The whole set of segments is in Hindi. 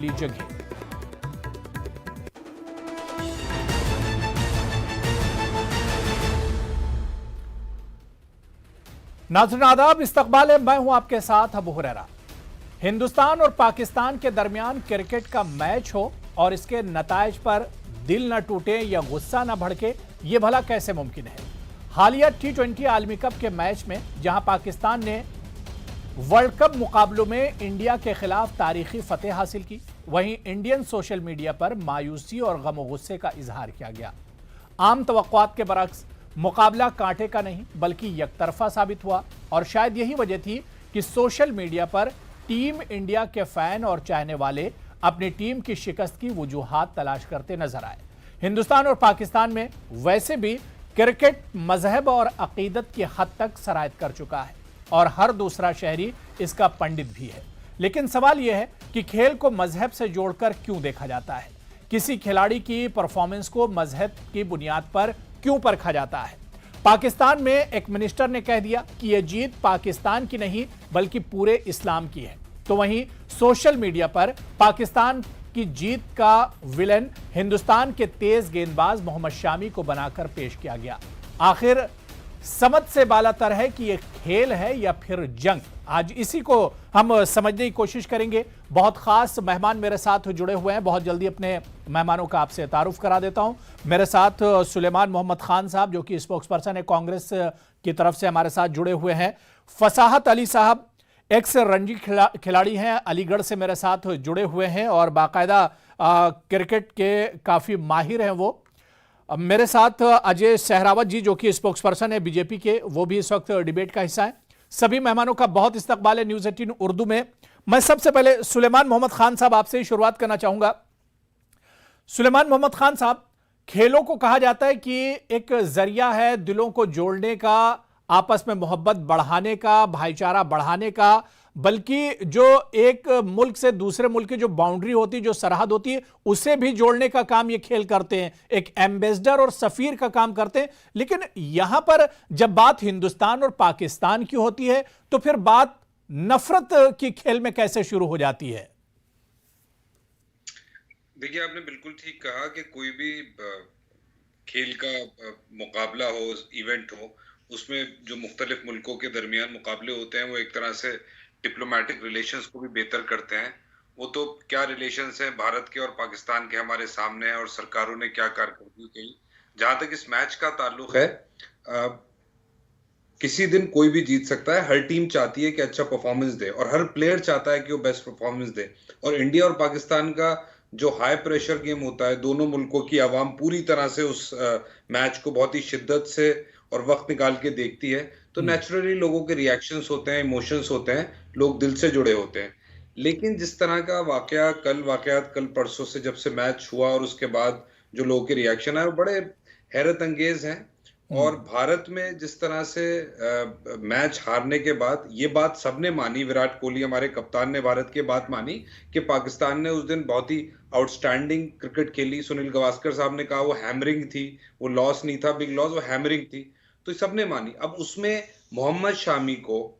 ली जगह। नाज़रीन आदाब, इस्तकबाल है, मैं हूं आपके साथ अबू हुरैरा। हिंदुस्तान और पाकिस्तान के दरमियान क्रिकेट का मैच हो और इसके नतायज पर दिल न टूटे या गुस्सा न भड़के, ये भला कैसे मुमकिन है। हालिया T20 आलमी कप के मैच में जहां पाकिस्तान ने वर्ल्ड कप मुकाबलों में इंडिया के खिलाफ तारीखी फतेह हासिल की, वहीं इंडियन सोशल मीडिया पर मायूसी और गम गुस्से का इजहार किया गया। आम तवक्कुआत के बरक्स मुकाबला कांटे का नहीं बल्कि यकतरफा साबित हुआ और शायद यही वजह थी कि सोशल मीडिया पर टीम इंडिया के फैन और चाहने वाले अपनी टीम की शिकस्त की वजूहात तलाश करते नजर आए। हिंदुस्तान और पाकिस्तान में वैसे भी क्रिकेट मजहब और अकीदत की हद तक सरायत कर चुका है और हर दूसरा शहरी इसका पंडित भी है। लेकिन सवाल यह है कि खेल को मजहब से जोड़कर क्यों देखा जाता है, किसी खिलाड़ी की परफॉर्मेंस को मजहब की बुनियाद पर क्यों परखा जाता है। पाकिस्तान में एक मिनिस्टर ने कह दिया कि यह जीत पाकिस्तान की नहीं बल्कि पूरे इस्लाम की है, तो वहीं सोशल मीडिया पर पाकिस्तान की जीत का विलन हिंदुस्तान के तेज गेंदबाज मोहम्मद शामी को बनाकर पेश किया गया। आखिर समझ से बालातर है कि यह खेल है या फिर जंग। आज इसी को हम समझने की कोशिश करेंगे। बहुत खास मेहमान मेरे साथ जुड़े हुए हैं, बहुत जल्दी अपने मेहमानों का आपसे तारुफ करा देता हूं। मेरे साथ सुलेमान मोहम्मद खान साहब जो कि स्पोक्स पर्सन है कांग्रेस की तरफ से हमारे साथ जुड़े हुए हैं। फसाहत अली साहब एक्स रणजी खिलाड़ी हैं, अलीगढ़ से मेरे साथ जुड़े हुए हैं और बाकायदा क्रिकेट के काफ़ी माहिर हैं वो। मेरे साथ अजय सहरावत जी जो कि स्पोक्स पर्सन है बीजेपी के, वो भी इस वक्त डिबेट का हिस्सा है। सभी मेहमानों का बहुत इस्तकबाल है न्यूज़ 18 उर्दू में। मैं सबसे पहले सुलेमान मोहम्मद खान साहब आपसे ही शुरुआत करना चाहूंगा। सुलेमान मोहम्मद खान साहब, खेलों को कहा जाता है कि एक जरिया है दिलों को जोड़ने का, आपस में मोहब्बत बढ़ाने का, भाईचारा बढ़ाने का, बल्कि जो एक मुल्क से दूसरे मुल्क की जो बाउंड्री होती है, जो सरहद होती है, उसे भी जोड़ने का काम ये खेल करते हैं, एक एम्बेसडर और सफीर का काम करते हैं। लेकिन यहां पर जब बात हिंदुस्तान और पाकिस्तान की होती है तो फिर बात नफरत की खेल में कैसे शुरू हो जाती है? देखिए, आपने बिल्कुल ठीक कहा कि कोई भी खेल का मुकाबला हो, इवेंट हो, उसमें जो मुख्तलिफ मुल्कों के दरमियान मुकाबले होते हैं वो एक तरह से डिप्लोमेटिक रिलेशंस को भी बेहतर करते हैं। वो तो क्या रिलेशंस हैं भारत के और पाकिस्तान के हमारे सामने है और सरकारों ने क्या कारकर्दगी की। जहां तक इस मैच का ताल्लुक है, किसी दिन कोई भी जीत सकता है। हर टीम चाहती है कि अच्छा परफॉर्मेंस दे और हर प्लेयर चाहता है कि वो बेस्ट परफॉर्मेंस दे। और इंडिया और पाकिस्तान का जो हाई प्रेशर गेम होता है, दोनों मुल्कों की आवाम पूरी तरह से उस मैच को बहुत ही शिद्दत से और वक्त निकाल के देखती है, तो नेचुरली लोगों के रिएक्शंस होते हैं, इमोशंस होते हैं, लोग दिल से जुड़े होते हैं। लेकिन जिस तरह का वाकयात कल परसों से जब से मैच हुआ और उसके बाद जो लोगों के रिएक्शन आए वो बड़े हैरत अंगेज हैं। और भारत में जिस तरह से मैच हारने के बाद ये बात सबने मानी, विराट कोहली हमारे कप्तान ने भारत की बात मानी कि पाकिस्तान ने उस दिन बहुत ही आउटस्टैंडिंग क्रिकेट खेली। सुनील गावस्कर साहब ने कहा वो हैमरिंग थी, वो लॉस नहीं था बिग लॉस, वो हैमरिंग थी, तो सबने मानी। अब उसमें मोहम्मद शामी को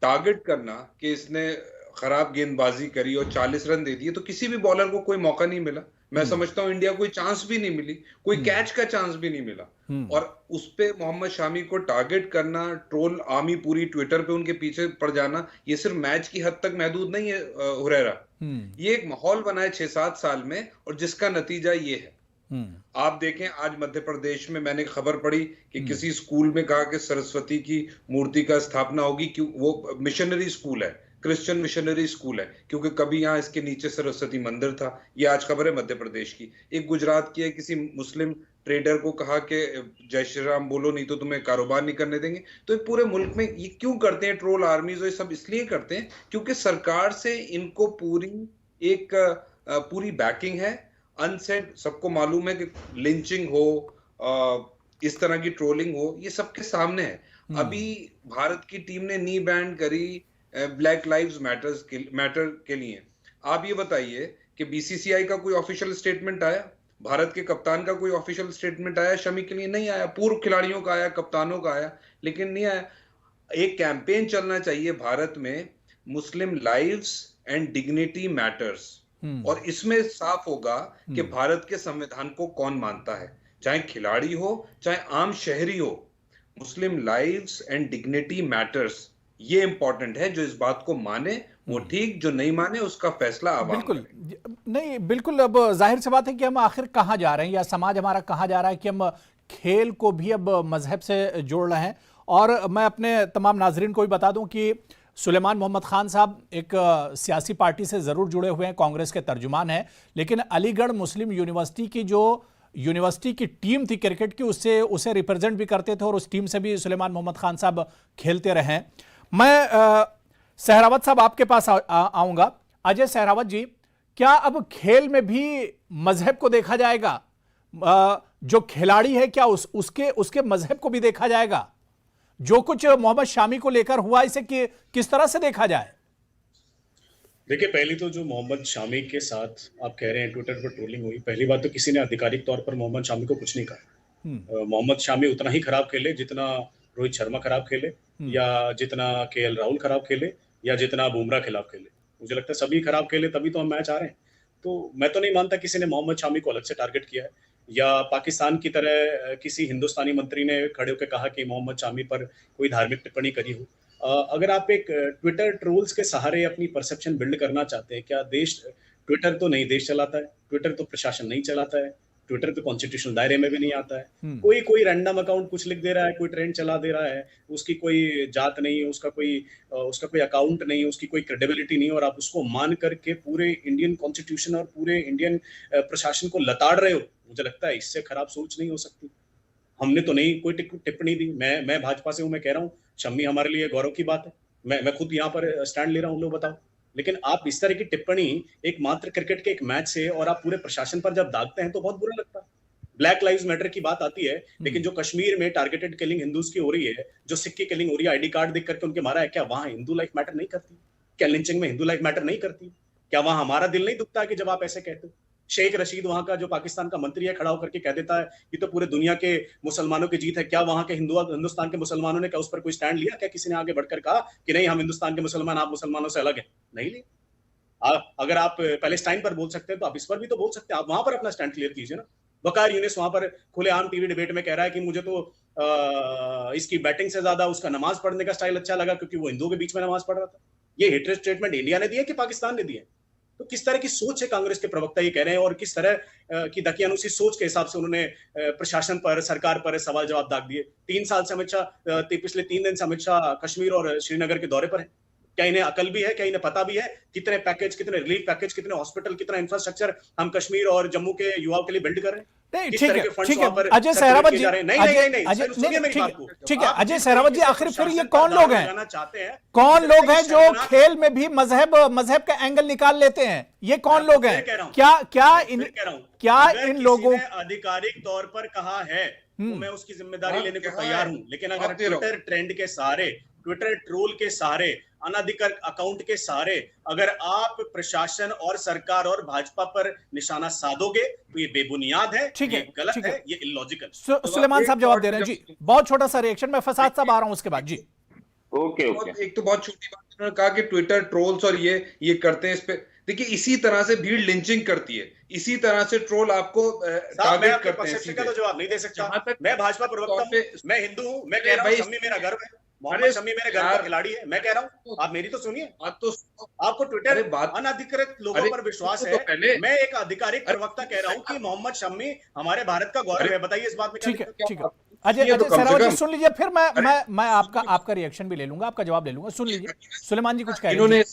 टारगेट करना कि इसने खराब गेंदबाजी करी और 40 रन दे दिए, तो किसी भी बॉलर को कोई मौका नहीं मिला। मैं समझता हूं इंडिया को कोई चांस भी नहीं मिली, कोई कैच का चांस भी नहीं मिला। और उस पे मोहम्मद शामी को टारगेट करना, ट्रोल आर्मी पूरी ट्विटर पे उनके पीछे पड़ जाना, ये सिर्फ मैच की हद तक महदूद नहीं है हुरैरा। ये एक माहौल बना है 6-7 साल में और जिसका नतीजा ये है। आप देखें, आज मध्य प्रदेश में मैंने खबर पढ़ी कि किसी स्कूल में कहा कि सरस्वती की मूर्ति का स्थापना होगी, क्यों वो मिशनरी स्कूल है, क्रिश्चियन मिशनरी स्कूल है, क्योंकि कभी यहाँ इसके नीचे सरस्वती मंदिर था। ये आज खबर है मध्य प्रदेश की। एक गुजरात की है, किसी मुस्लिम ट्रेडर को कहा कि जय श्री राम बोलो नहीं तो तुम्हें कारोबार नहीं करने देंगे। तो एक पूरे मुल्क में ये क्यों करते हैं ट्रोल आर्मीज, ये सब इसलिए करते हैं क्योंकि सरकार से इनको पूरी बैकिंग है। अनसेड सबको मालूम है कि लिंचिंग हो, इस तरह की ट्रोलिंग हो, ये सबके सामने है। अभी भारत की टीम ने नी बैंड करी ब्लैक लाइव्स मैटर के लिए। आप ये बताइए कि बीसीसीआई का कोई ऑफिशियल स्टेटमेंट आया, भारत के कप्तान का कोई ऑफिशियल स्टेटमेंट आया शमी के लिए? नहीं आया। पूर्व खिलाड़ियों का आया, कप्तानों का आया, लेकिन नहीं आया। एक कैंपेन चलना चाहिए भारत में, मुस्लिम लाइव्स एंड डिग्निटी मैटर्स। और इसमें साफ होगा कि भारत के संविधान को कौन मानता है, चाहे खिलाड़ी हो चाहे आम शहरी हो। मुस्लिम लाइव्स एंड डिग्निटी मैटर्स, ये इंपॉर्टेंट है। जो इस बात को माने वो ठीक, जो नहीं माने उसका फैसला आवाम बिल्कुल करे। नहीं, बिल्कुल। अब जाहिर सी बात है कि हम आखिर कहाँ जा रहे हैं, या समाज हमारा कहाँ जा रहा है कि हम खेल को भी अब मजहब से जोड़ रहे हैं। और मैं अपने तमाम नाजरीन को भी बता दूं कि सुलेमान मोहम्मद खान साहब एक सियासी पार्टी से ज़रूर जुड़े हुए हैं, कांग्रेस के तर्जुमान हैं, लेकिन अलीगढ़ मुस्लिम यूनिवर्सिटी की जो यूनिवर्सिटी की टीम थी क्रिकेट की, उससे उसे रिप्रेजेंट भी करते थे और उस टीम से भी सुलेमान मोहम्मद खान साहब खेलते रहे हैं। मैं सहरावत साहब आपके पास आऊंगा। अजय सहरावत जी, क्या अब खेल में भी मजहब को देखा जाएगा? जो खिलाड़ी है क्या उसके मजहब को भी देखा जाएगा? जो कुछ मोहम्मद शामी को लेकर हुआ, इसे किस तरह से देखा जाए? देखिए, पहली तो जो मोहम्मद शामी के साथ आप कह रहे हैं ट्विटर पर ट्रोलिंग हुई, पहली बात तो किसी ने आधिकारिक तौर पर मोहम्मद शामी को कुछ नहीं कहा। मोहम्मद शामी उतना ही खराब खेले जितना रोहित शर्मा खराब खेले, या जितना केएल राहुल खराब खेले, या जितना बुमराह खिलाफ खेले। मुझे लगता है सभी खराब खेले, तभी तो हम मैच आ रहे हैं। तो मैं तो नहीं मानता किसी ने मोहम्मद शामी को अलग से टारगेट किया है, या पाकिस्तान की तरह किसी हिंदुस्तानी मंत्री ने खड़े होकर कहा कि मोहम्मद शामी पर कोई धार्मिक टिप्पणी करी हो। अगर आप एक ट्विटर ट्रोल्स के सहारे अपनी परसेप्शन बिल्ड करना चाहते हैं, क्या देश ट्विटर तो नहीं देश चलाता है, ट्विटर तो प्रशासन नहीं चलाता है, ट्विटर तो कॉन्स्टिट्यूशनल दायरे में भी नहीं आता है। कोई रैंडम अकाउंट कुछ लिख दे रहा है, कोई ट्रेंड चला दे रहा है, उसकी कोई जात नहीं है, उसका कोई अकाउंट नहीं है, उसकी कोई क्रेडिबिलिटी नहीं है, और आप उसको मान करके पूरे इंडियन कॉन्स्टिट्यूशन और पूरे इंडियन प्रशासन को लताड़ रहे हो। मुझे लगता है इससे खराब सोच नहीं हो सकती। हमने तो नहीं कोई टिप्पणी दी। मैं भाजपा से हूं, मैं कह रहा हूं शम्मी हमारे लिए गौरव की बात है। मैं खुद यहाँ पर स्टैंड ले रहा हूँ, लोग बताओ। लेकिन आप इस तरह की टिप्पणी एक मात्र क्रिकेट के एक मैच से और आप पूरे प्रशासन पर जब दागते हैं तो बहुत बुरा लगता है। ब्लैक लाइव्स मैटर की बात आती है, लेकिन जो कश्मीर में टारगेटेड किलिंग हिंदूज की हो रही है, जो सिख की किलिंग हो रही है, आईडी कार्ड देख करके उनके मारा है, क्या वहां हिंदू लाइफ मैटर नहीं करती? क्या लिंचिंग में हिंदू लाइफ मैटर नहीं करती? क्या वहां हमारा दिल नहीं दुखता है कि जब आप ऐसे कहते हो? शेख रशीद वहां का जो पाकिस्तान का मंत्री है खड़ा होकर के कह देता है ये तो पूरे दुनिया के मुसलमानों की जीत है। क्या वहां के हिंदुस्तान के मुसलमानों ने क्या उस पर कोई स्टैंड लिया? क्या किसी ने आगे बढ़कर कहा कि नहीं हम हिंदुस्तान के मुसलमान, आप मुसलमानों से अलग है? नहीं लिया। अगर आप पैलेस्टाइन पर बोल सकते हैं तो आप इस पर भी तो बोल सकते हैं। आप वहां पर अपना स्टैंड क्लियर कीजिए ना। वकार यूनिस वहां पर खुलेआम टीवी डिबेट में कह रहा है कि मुझे तो इसकी बैटिंग से ज्यादा उसका नमाज पढ़ने का स्टाइल अच्छा लगा क्योंकि वो हिंदुओं के बीच में नमाज पढ़ रहा था। ये हेटरेड स्टेटमेंट इंडिया ने दिया कि पाकिस्तान ने दिया? तो किस तरह की सोच है कांग्रेस के प्रवक्ता ये कह रहे हैं, और किस तरह की दकियानुसी सोच के हिसाब से उन्होंने प्रशासन पर, सरकार पर सवाल जवाब दाग दिए। 3 साल से अमित शाह, पिछले 3 दिन से अमित शाह कश्मीर और श्रीनगर के दौरे पर है। क्या इन्हें अकल भी है? क्या इन्हें पता भी है कितने पैकेज, कितने रिलीफ पैकेज, कितने हॉस्पिटल, कितना इंफ्रास्ट्रक्चर हम कश्मीर और जम्मू के युवाओं के लिए बिल्ड कर रहे हैं? नहीं, ठीक है अजय सहरावत जी, ठीक है अजय सहरावत जी, आखिर फिर ये कौन लोग हैं, कौन लोग हैं जो खेल में भी मजहब का एंगल निकाल लेते हैं? ये कौन लोग हैं? क्या इन लोगों ने आधिकारिक तौर पर कहा है तो मैं उसकी जिम्मेदारी लेने को तैयार हूं, लेकिन अगर ट्विटर ट्रेंड के सहारे, ट्विटर ट्रोल के सहारे, अनाधिकृत अकाउंट के सहारे अगर आप प्रशासन और सरकार और भाजपा पर निशाना साधोगे तो ये बेबुनियाद है, ये गलत है, ये इलॉजिकल। सुलेमान साहब जवाब दे रहे हैं जी। बहुत छोटा सा रिएक्शन, मैं फसाद साहब आ रहा हूं उसके बाद जी। ओके। एक तो बहुत छोटी बात उन्होंने कहा कि ट्विटर ट्रोल्स और ये करते हैं। इस पे देखिए, इसी तरह से भीड़ लिंचिंग करती है, इसी तरह से ट्रोल आपको टारगेट करते हैं। का तो जवाब नहीं दे सकता। मैं भाजपा प्रवक्ता हूं, मैं हिंदू हूं, मैं कह रहा हूं शम्मी मेरा गर्व है, मोहम्मद शम्मी मेरे घर का खिलाड़ी है। मैं कह रहा हूं, आप मेरी तो सुनिए। आपको ट्विटर अनाधिकृत लोगों पर विश्वास है, मैं एक आधिकारिक प्रवक्ता कह रहा हूं कि मोहम्मद शम्मी हमारे भारत का गौरव है। बताइए इस बात में। ठीक है अजय सहरावत जी सुन लीजिए, फिर मैं आपका रिएक्शन भी ले लूंगा, आपका जवाब ले लूंगा। सुन लीजिए सुलेमान जी कुछ कह रहे हैं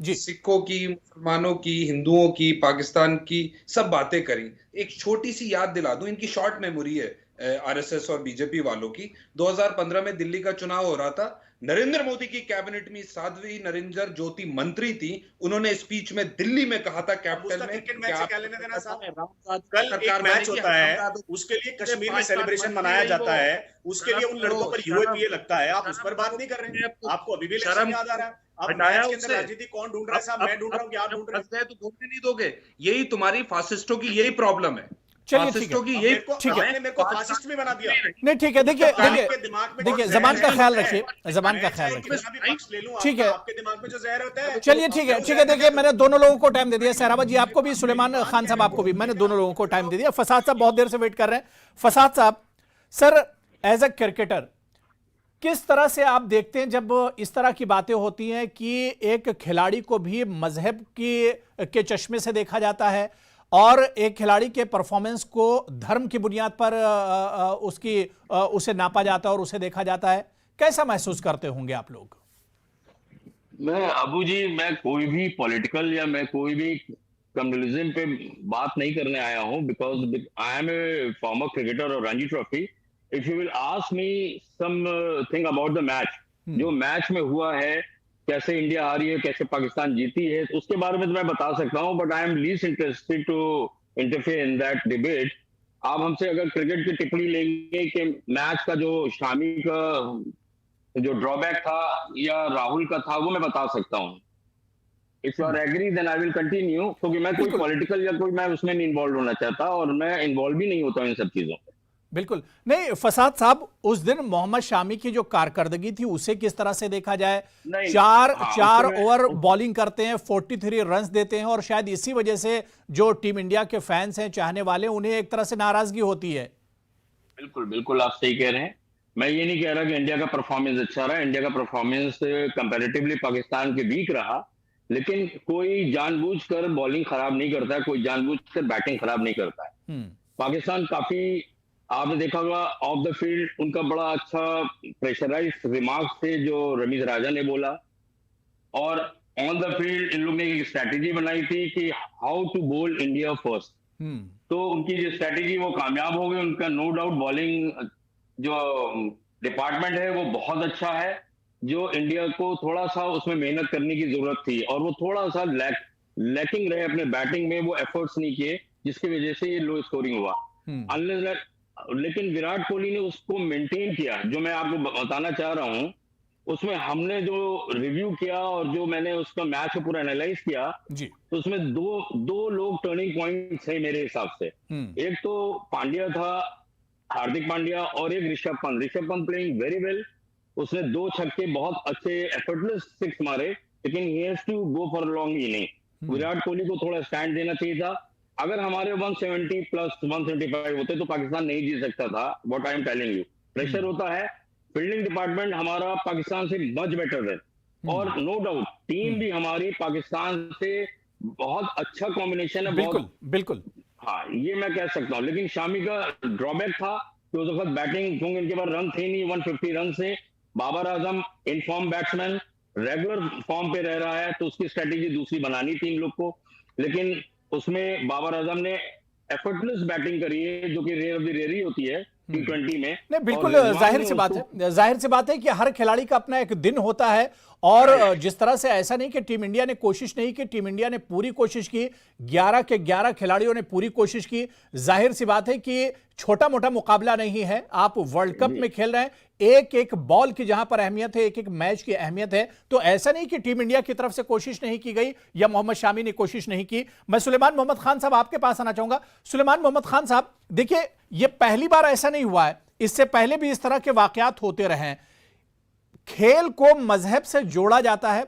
जी। सिखों की, मुसलमानों की, हिंदुओं की, पाकिस्तान की सब बातें करी। एक छोटी सी याद दिला दूं, इनकी शॉर्ट मेमोरी है आरएसएस और बीजेपी वालों की। 2015 में दिल्ली का चुनाव हो रहा था, नरेंद्र मोदी की कैबिनेट में साध्वी नरेंद्र ज्योति मंत्री थी। उन्होंने स्पीच में दिल्ली में कहा था कैपिटल में, कल एक मैच होता है उसके लिए कश्मीर में सेलिब्रेशन मनाया जाता है, उसके लिए उन लड़कों पर यूएपीए लगता है, आप उस पर बात नहीं कर रहे हैं। आपको अभी भी इलेक्शन याद आ रहा है? आप मैच के अंदर राजनीति कौन ढूंढ रहा है? साहब मैं ढूंढ रहा हूं कि आप ढूंढ रहे हैं? तो ढूंढने नहीं दोगे। यही तुम्हारी फासिस्टों की यही प्रॉब्लम है। चलिए ठीक फासिस्टों की है, यही ठीक है, आपने मेरे को फासिस्ट भी बना दिया। नहीं ठीक है, देखिए आपके दिमाग में देखिए जो जबान का जहर ख्याल है, रखिए, जबान का मैं ख्याल चाहे रखिए। कितना भी पक्ष ले लूं, ठीक है, आपके दिमाग में जो जहर होता है, चलिए ठीक है, ठीक है, देखिए मैंने दोनों लोगों को टाइम दे दिया, सहरावत जी आपको भी, सुलेमान खान साहब आपको भी, मैंने दोनों लोगों को टाइम दे दिया। फसाद साहब बहुत देर से वेट कर रहे हैं। फसाद साहब, सर एज अ क्रिकेटर किस तरह से आप देखते हैं जब इस तरह की बातें होती हैं कि एक खिलाड़ी को भी मजहब के चश्मे से देखा जाता है और एक खिलाड़ी के परफॉर्मेंस को धर्म की बुनियाद पर उसे नापा जाता है और उसे देखा जाता है? कैसा महसूस करते होंगे आप लोग? मैं अबू जी, मैं कोई भी पॉलिटिकल या मैं कोई भी कम्युनलिज्म पे बात नहीं करने आया हूं, because I am a former cricketer और Ranji trophy. If you will ask me something about the match, जो मैच में हुआ है, कैसे इंडिया हारी है, कैसे पाकिस्तान जीती है, तो उसके बारे में तो मैं बता सकता हूं, but I am least interested to interfere in that debate. आप हमसे अगर क्रिकेट की टिप्पणी लेंगे कि मैच का जो शामी का जो ड्रॉबैक था या राहुल का था, वो मैं बता सकता हूँ। If you are agree then I will continue, क्योंकि मैं कोई पॉलिटिकल या कोई मैं उसमें नहीं इन्वॉल्व होना चाहता और मैं इन्वॉल्व भी नहीं होता इन सब चीजों में। बिल्कुल नहीं। फसाद साहब, उस दिन मोहम्मद शामी की जो कारकर्दगी थी उसे किस तरह से देखा जाए? चार ओवर बॉलिंग करते हैं, 43 रन्स देते हैं और शायद इसी वजह से जो टीम इंडिया के फैंस हैं, चाहने वाले, उन्हें एक तरह से नाराजगी होती है। बिल्कुल बिल्कुल, आप सही कह रहे हैं। मैं ये नहीं कह रहा कि इंडिया का परफॉर्मेंस अच्छा रहा, इंडिया का परफॉर्मेंस कंपैरेटिवली पाकिस्तान के वीक रहा, लेकिन कोई जानबूझकर बॉलिंग खराब नहीं करता है, कोई जानबूझकर बैटिंग खराब नहीं करता है। पाकिस्तान काफी, आपने देखा होगा ऑफ द फील्ड उनका बड़ा अच्छा प्रेशराइज्ड रिमार्क्स थे जो रमीज राजा ने बोला, और ऑन द फील्ड इन लोग ने एक स्ट्रैटेजी बनाई थी कि हाउ टू बोल इंडिया फर्स्ट। तो उनकी जो स्ट्रैटेजी वो कामयाब हो गई। उनका नो डाउट बॉलिंग जो डिपार्टमेंट है वो बहुत अच्छा है, जो इंडिया को थोड़ा सा उसमें मेहनत करने की जरूरत थी और वो थोड़ा सा लैकिंग रहे अपने बैटिंग में, वो एफर्ट्स नहीं किए, जिसकी वजह से ये लो स्कोरिंग हुआ। लेकिन विराट कोहली ने उसको मेंटेन किया। जो मैं आपको बताना चाह रहा हूं, उसमें हमने जो रिव्यू किया और जो मैंने उसका मैच को पूरा एनालाइज किया जी, तो उसमें दो लोग टर्निंग पॉइंट थे मेरे हिसाब से। एक तो पांड्या था, हार्दिक पांड्या, और एक Rishabh Pant. Rishabh Pant playing very well, उसने 2 छक्के बहुत अच्छे एफर्टलेस 6 मारे, लेकिन he has to go for long inning. Virat Kohli को थोड़ा स्टैंड देना चाहिए था। अगर हमारे 170 प्लस 175 होते तो पाकिस्तान नहीं जीत सकता था। What I am telling you, pressure होता है। फील्डिंग डिपार्टमेंट हमारा पाकिस्तान से मच बेटर है, और नो डाउट टीम भी हमारी पाकिस्तान से बहुत अच्छा कॉम्बिनेशन है। बिल्कुल बिल्कुल, हाँ, ये मैं कह सकता हूँ। लेकिन शामी का ड्रॉबैक था कि उस वक्त बैटिंग, क्योंकि इनके पास रन थे नहीं, 150 रन से। Babar Azam inform batsman, regular form पे रह रहा है, तो उसकी स्ट्रेटेजी दूसरी बनानी थी इन लोग को, लेकिन उसमें बाबर आजम ने एफर्टलेस बैटिंग करी है, जो कि रेयर ऑफ द रेयर ही होती है T20 में। नहीं, बिल्कुल जाहिर सी बात है कि हर खिलाड़ी का अपना एक दिन होता है, और जिस तरह से ऐसा नहीं कि टीम इंडिया ने कोशिश नहीं की, टीम इंडिया ने पूरी कोशिश की, 11 के 11 खिलाड़ियों ने पूरी कोशिश की। जाहिर सी बात है कि छोटा मोटा मुकाबला नहीं है, आप वर्ल्ड कप में खेल रहे हैं, एक एक बॉल की जहां पर अहमियत है, एक एक मैच की अहमियत है। तो ऐसा नहीं कि टीम इंडिया की तरफ से कोशिश नहीं की गई या मोहम्मद शामी ने कोशिश नहीं की। मैं सुलेमान मोहम्मद खान साहब आपके पास आना चाहूंगा। सुलेमान मोहम्मद खान साहब, देखिए यह पहली बार ऐसा नहीं हुआ है, इससे पहले भी इस तरह के वाकयात होते रहे हैं। खेल को मजहब से जोड़ा जाता है,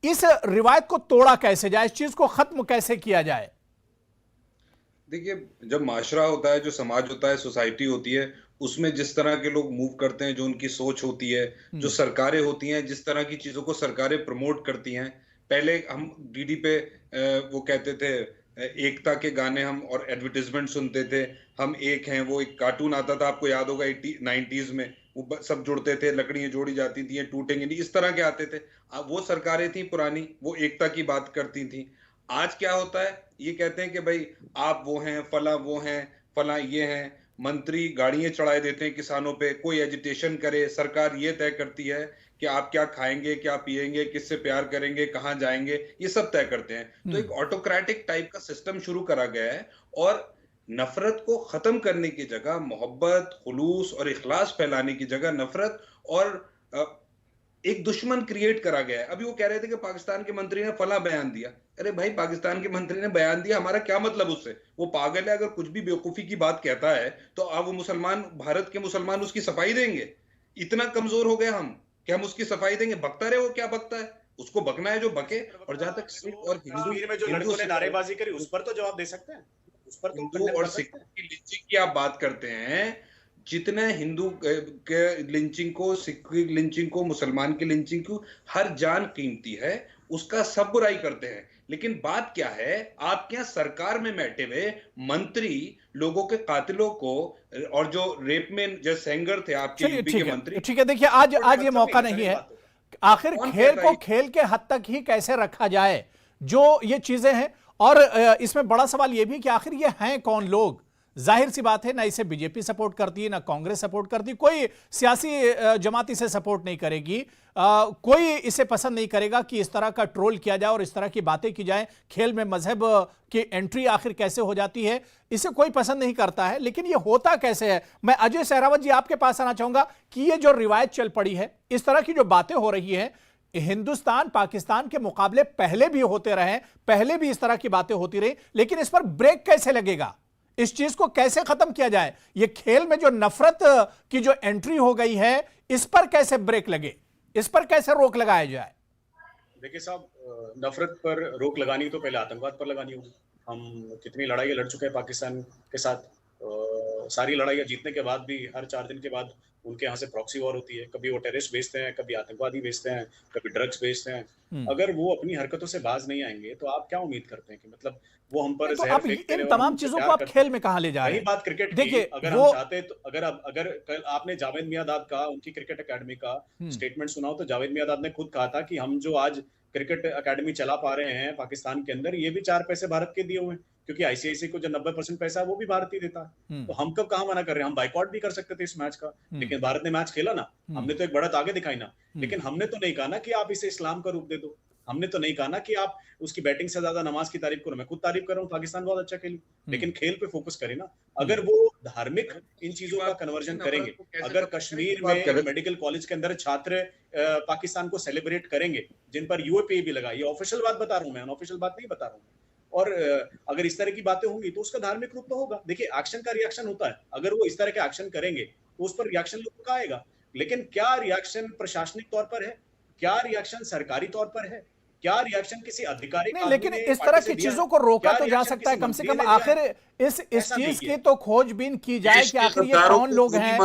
इस रिवायत को तोड़ा कैसे जाए, इस चीज को खत्म कैसे किया जाए? देखिए, जब माशरा होता है, जो समाज होता है, सोसाइटी होती है, उसमें जिस तरह के लोग मूव करते हैं, जो उनकी सोच होती है, जो सरकारें होती हैं, जिस तरह की चीजों को सरकारें प्रमोट करती हैं। पहले हम डीडी पे वो कहते थे एकता के गाने, हम और एडवर्टाइजमेंट सुनते थे, हम एक हैं। वो एक कार्टून आता था, आपको याद होगा 90s में, वो सब जुड़ते थे, लकड़ियां जोड़ी जाती थी, टूटेंगे नहीं, इस तरह के आते थे। वो सरकारें थी पुरानी, वो एकता की बात करती थी। आज क्या होता है, ये कहते हैं कि भाई आप वो हैं, फला वो हैं, फला ये हैं। मंत्री गाड़ियां चढ़ाए देते हैं किसानों पे, कोई एजिटेशन करे, सरकार ये तय करती है कि आप क्या खाएंगे, क्या पिएंगे, किससे प्यार करेंगे, कहां जाएंगे, ये सब तय करते हैं। तो एक ऑटोक्रेटिक टाइप का सिस्टम शुरू करा गया है, और नफरत को खत्म करने की जगह मोहब्बत, खुलूस और इखलास फैलाने की जगह नफरत और एक दुश्मन क्रिएट करा गया है। अभी वो कह रहे थे कि पाकिस्तान के मंत्री ने फला बयान दिया। अरे भाई, पाकिस्तान के मंत्री ने बयान दिया, हमारा क्या मतलब उससे? वो पागल है, अगर कुछ भी बेवकूफी की बात कहता है तो अब वो मुसलमान, भारत के मुसलमान उसकी सफाई देंगे? इतना कमजोर हो गए हम कि हम उसकी सफाई देंगे? बकता रहे, वो क्या बकता है, उसको बकना है जो बके। और जहां तक सिख और कश्मीर में जो लड़कों ने नारेबाजी करी उस पर तो जवाब दे सकते हैं, उस पर तो हिंदू और सिख की लिंचिंग की आप बात करते हैं, जितने हिंदू के लिंचिंग को, सिख की लिंचिंग को, मुसलमान की लिंचिंग को, हर जान कीमती है, उसका सब बुराई करते हैं। लेकिन बात क्या है, आपके यहाँ सरकार में बैठे हुए मंत्री लोगों के कातिलों को, और जो रेप में जो सेंगर थे आपके यूपी के मंत्री, ठीक है, देखिए आज ये मौका नहीं है। आखिर खेल को खेल के हद तक ही कैसे रखा जाए, जो ये चीजें हैं। और इसमें बड़ा सवाल ये भी कि आखिर ये हैं कौन लोग। जाहिर सी बात है, ना इसे बीजेपी सपोर्ट करती है, ना कांग्रेस सपोर्ट करती, कोई सियासी जमात इसे सपोर्ट नहीं करेगी, कोई इसे पसंद नहीं करेगा कि इस तरह का ट्रोल किया जाए और इस तरह की बातें की जाए। खेल में मजहब की एंट्री आखिर कैसे हो जाती है, इसे कोई पसंद नहीं करता है। लेकिन ये होता कैसे है? मैं अजय सहरावत जी आपके पास आना चाहूंगा कि ये जो रिवायत चल पड़ी है, इस तरह की जो बातें हो रही हैं, हिंदुस्तान पाकिस्तान के मुकाबले पहले भी होते रहे, पहले भी इस तरह की बातें होती रही, लेकिन इस पर ब्रेक कैसे लगेगा? इस चीज को कैसे खत्म किया जाए? ये खेल में जो नफरत की जो एंट्री हो गई है, इस पर कैसे ब्रेक लगे, इस पर कैसे रोक लगाया जाए? देखिए साहब, नफरत पर रोक लगानी तो पहले आतंकवाद पर लगानी होगी। हम कितनी लड़ाइयाँ लड़ चुके हैं पाकिस्तान के साथ, सारी लड़ाइयाँ जीतने के बाद भी हर 4 दिन के बाद उनके यहाँ से प्रॉक्सी वॉर होती है। कभी वो टेररिस्ट भेजते हैं, कभी आतंकवादी भेजते हैं, कभी ड्रग्स भेजते हैं। अगर वो अपनी हरकतों से बाज नहीं आएंगे तो आप क्या उम्मीद करते हैं कि मतलब वो हम पर तो अब इन तमाम चीजों को आप खेल में कहां ले जा रहे हैं? बात क्रिकेट देखिए, अगर हम चाहते तो अगर कल आपने जावेद मियांदाद का, उनकी क्रिकेट एकेडमी का स्टेटमेंट सुना हो, तो जावेद मियांदाद ने खुद कहा था कि हम जो आज क्रिकेट एकेडमी चला पा रहे हैं पाकिस्तान के अंदर, ये भी 4 पैसे भारत के दिए हुए हैं, क्योंकि आईसीआईसी को जो 90% पैसा है वो भी भारत ही देता है। तो हम कब कहाँ मना कर रहे हैं? हम बाइकआउट भी कर सकते थे इस मैच का, लेकिन भारत ने मैच खेला ना, हमने तो एक बढ़त आगे दिखाई ना। लेकिन हमने तो नहीं कहा ना कि आप इसे इस्लाम का रूप दे दो, हमने तो नहीं कहा ना कि आप उसकी बैटिंग से ज्यादा नमाज की तारीफ करो। मैं खुद तारीफ कर रहा हूँ, पाकिस्तान बहुत अच्छा खेली, लेकिन खेल पे फोकस करें ना। अगर वो धार्मिक इन चीजों का कन्वर्जन करेंगे, अगर कश्मीर में मेडिकल कॉलेज के अंदर छात्र पाकिस्तान को सेलिब्रेट करेंगे, जिन पर यूएपीए भी लगा, ये ऑफिशियल बात बता रहा हूँ मैं, अनऑफिशियल बात नहीं बता रहा हूँ। और अगर इस तरह की बातें होंगी तो उसका धार्मिक रूप तो होगा। देखिए, एक्शन का रिएक्शन होता है, अगर वो इस तरह के एक्शन करेंगे तो उस पर रिएक्शन लोगों का आएगा। लेकिन क्या रिएक्शन प्रशासनिक तौर पर है, क्या रिएक्शन सरकारी तौर पर है, क्या रिएक्शन किसी अधिकारी नहीं, लेकिन इस तरह की चीजों को रोका तो जा सकता है कम से कम। आखिर इस चीज की तो खोजबीन की जाए कि आखिर ये कौन लोग हैं,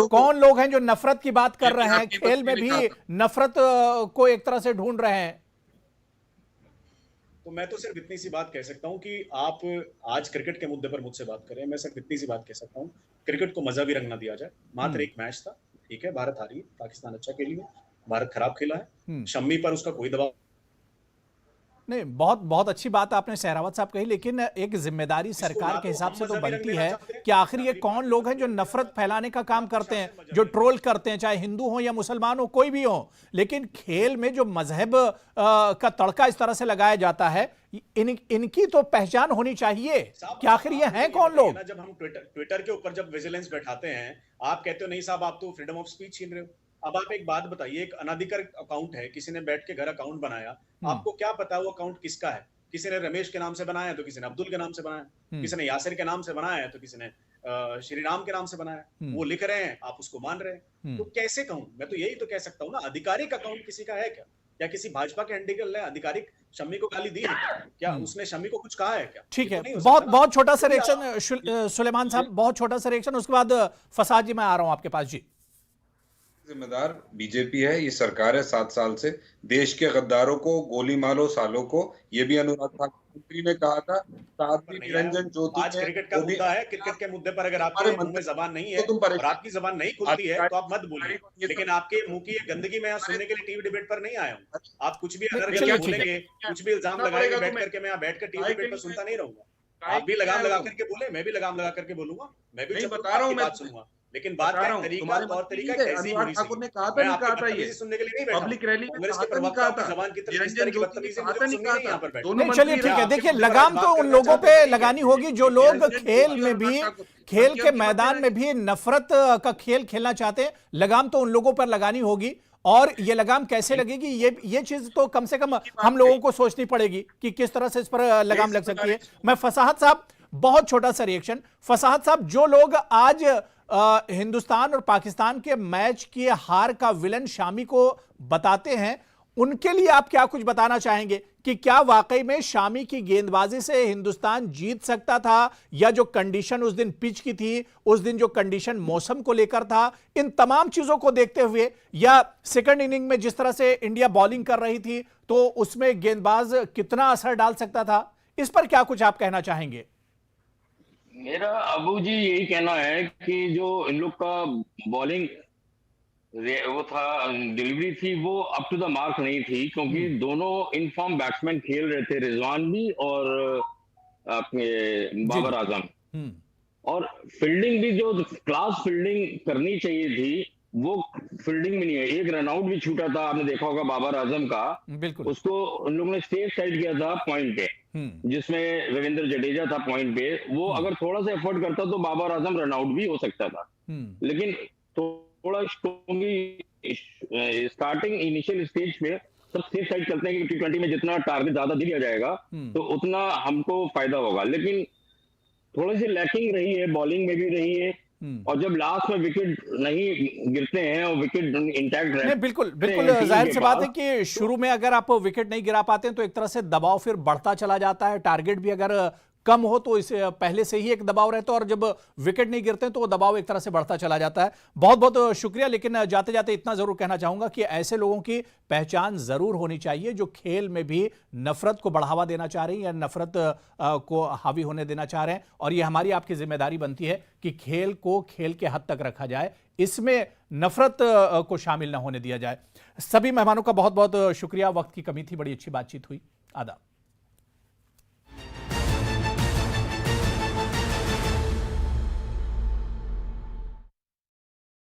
कौन लोग हैं जो नफरत की बात कर रहे हैं, खेल में भी नफरत को एक तरह से ढूंढ रहे हैं। तो मैं तो सिर्फ इतनी सी बात कह सकता हूं कि आप आज क्रिकेट के मुद्दे पर मुझसे बात करें, मैं सिर्फ इतनी सी बात कह सकता हूं, क्रिकेट को मजा भी रंग ना दिया जाए। मात्र एक मैच था, ठीक है, भारत हारी, पाकिस्तान अच्छा खेली है, भारत खराब खेला है, शम्मी पर उसका कोई दबाव नहीं। बहुत अच्छी बात आपने सहरावत साहब कही, लेकिन एक जिम्मेदारी सरकार के हिसाब से तो बनती है कि आखिर ये कौन लोग हैं जो नफरत फैलाने का काम करते हैं, जो ट्रोल करते हैं, चाहे हिंदू हो या मुसलमान हो, कोई भी हो। लेकिन खेल में जो मजहब का तड़का इस तरह से लगाया जाता है, इनकी तो पहचान होनी चाहिए कि आखिर ये हैं कौन लोग। जब हम ट्विटर के ऊपर जब विजिलेंस बैठाते हैं, आप कहते हो नहीं साहब आप तो फ्रीडम ऑफ स्पीच छीन रहे हो। अब आप एक बात बताइए, एक अनाधिकृत अकाउंट है, किसी ने बैठ के घर अकाउंट बनाया, आपको क्या पता वो अकाउंट किसका है? किसी ने रमेश के नाम से बनाया तो किसी ने अब्दुल के नाम से बनाया, किसी ने यासिर के नाम से बनाया तो किसी ने श्री राम के नाम से बनाया। वो लिख रहे हैं, आप उसको मान रहे हैं, तो कैसे कहूं? मैं तो यही तो कह सकता हूं ना, आधिकारिक अकाउंट किसी का है क्या? क्या किसी भाजपा के हैंडल ने आधिकारिक शम्मी को गाली दी है? क्या उसने शम्मी को कुछ कहा है क्या? ठीक है, बहुत छोटा सा रिएक्शन सुलेमान साहब, बहुत छोटा सा रिएक्शन, उसके बाद फसाद जी मैं आ रहा हूं आपके पास। जी, जिम्मेदार बीजेपी है, ये सरकार है 7 साल से। देश के गद्दारों को गोली मारो सालों को, ये भी अनुराग ठाकुर मंत्री ने कहा था। साध्वी निरंजन ज्योति आज क्रिकेट का मुद्दा है, क्रिकेट के मुद्दे पर अगर आपके मुंह में जबान नहीं है और आपकी जबान नहीं खुलती है तो आप मत बोलिए। लेकिन आपके मुंह की गंदगी मैं यहाँ सुनने के लिए टीवी डिबेट पर नहीं आया हूँ। आप कुछ भी बोलेंगे, कुछ भी इल्जाम लगाएंगे बैठ करके, मैं यहाँ बैठ कर टीवी डिबेट पर सुनता नहीं रहूंगा। आप भी लगाम लगा करके बोले, मैं भी लगाम लगा करके बोलूंगा, मैं भी बता रहा हूँ, बात सुनूंगा। लेकिन बात का तरीका, तौर तरीका कैसी होनी ठाकुर ने कहा था, नहीं कहा था ये सुनने के लिए नहीं बैठा, पब्लिक रैली में कांग्रेस के प्रवक्ता की जबान की तरफ इस तरह की बदतमीजी मुझे सुननी नहीं यहाँ पर बैठा। नहीं, चलिए ठीक है। देखिए, लगाम तो उन लोगों पे लगानी होगी जो लोग खेल में भी, खेल के मैदान में भी नफरत का खेल खेलना चाहते हैं। लगाम तो उन लोगों पर लगानी होगी। और ये लगाम कैसे लगेगी, ये चीज तो कम से कम हम लोगों को सोचनी पड़ेगी कि किस तरह से इस पर लगाम लग सकती है। मैं फसाहत साहब, बहुत छोटा सा रिएक्शन, फसाहत साहब, जो लोग आज हिंदुस्तान और पाकिस्तान के मैच की हार का विलन शामी को बताते हैं, उनके लिए आप क्या कुछ बताना चाहेंगे कि क्या वाकई में शामी की गेंदबाजी से हिंदुस्तान जीत सकता था, या जो कंडीशन उस दिन पिच की थी, उस दिन जो कंडीशन मौसम को लेकर था, इन तमाम चीजों को देखते हुए, या सेकंड इनिंग में जिस तरह से इंडिया बॉलिंग कर रही थी तो उसमें गेंदबाज कितना असर डाल सकता था, इस पर क्या कुछ आप कहना चाहेंगे? मेरा अबू जी यही कहना है कि जो इन लोग का बॉलिंग वो था, डिलीवरी थी, वो अप टू द मार्क नहीं थी, क्योंकि दोनों इनफॉर्म बैट्समैन खेल रहे थे, रिजवान भी और अपने बाबर आजम। और फील्डिंग भी जो क्लास फील्डिंग करनी चाहिए थी वो फील्डिंग में नहीं है। एक रनआउट भी छूटा था, आपने देखा होगा बाबर आजम का, बिल्कुल, उसको उन लोगों ने सेफ साइड किया था पॉइंट पे, जिसमें रविंद्र जडेजा था पॉइंट पे। वो अगर थोड़ा सा एफर्ट करता तो बाबर आजम रनआउट भी हो सकता था, लेकिन थोड़ा स्टार्टिंग इनिशियल स्टेज पे सब सेफ साइड चलते हैं कि T20 में जितना टारगेट ज्यादा दिया जाएगा तो उतना हमको फायदा होगा। लेकिन थोड़ी सी लैकिंग रही है, बॉलिंग में भी रही है, और जब लास्ट में विकेट नहीं गिरते हैं और विकेट इंटैक्ट रहते हैं, बिल्कुल बिल्कुल, जाहिर सी बात है कि शुरू में अगर आप विकेट नहीं गिरा पाते हैं तो एक तरह से दबाव फिर बढ़ता चला जाता है। टारगेट भी अगर कम हो तो इसे पहले से ही एक दबाव रहता है, और जब विकेट नहीं गिरते तो वो दबाव एक तरह से बढ़ता चला जाता है। बहुत बहुत शुक्रिया, लेकिन जाते जाते इतना जरूर कहना चाहूंगा कि ऐसे लोगों की पहचान जरूर होनी चाहिए जो खेल में भी नफरत को बढ़ावा देना चाह रहे हैं या नफरत को हावी होने देना चाह रहे हैं, और ये हमारी आपकी जिम्मेदारी बनती है कि खेल को खेल के हद तक रखा जाए, इसमें नफरत को शामिल न होने दिया जाए। सभी मेहमानों का बहुत बहुत शुक्रिया, वक्त की कमी थी, बड़ी अच्छी बातचीत हुई। आदाब।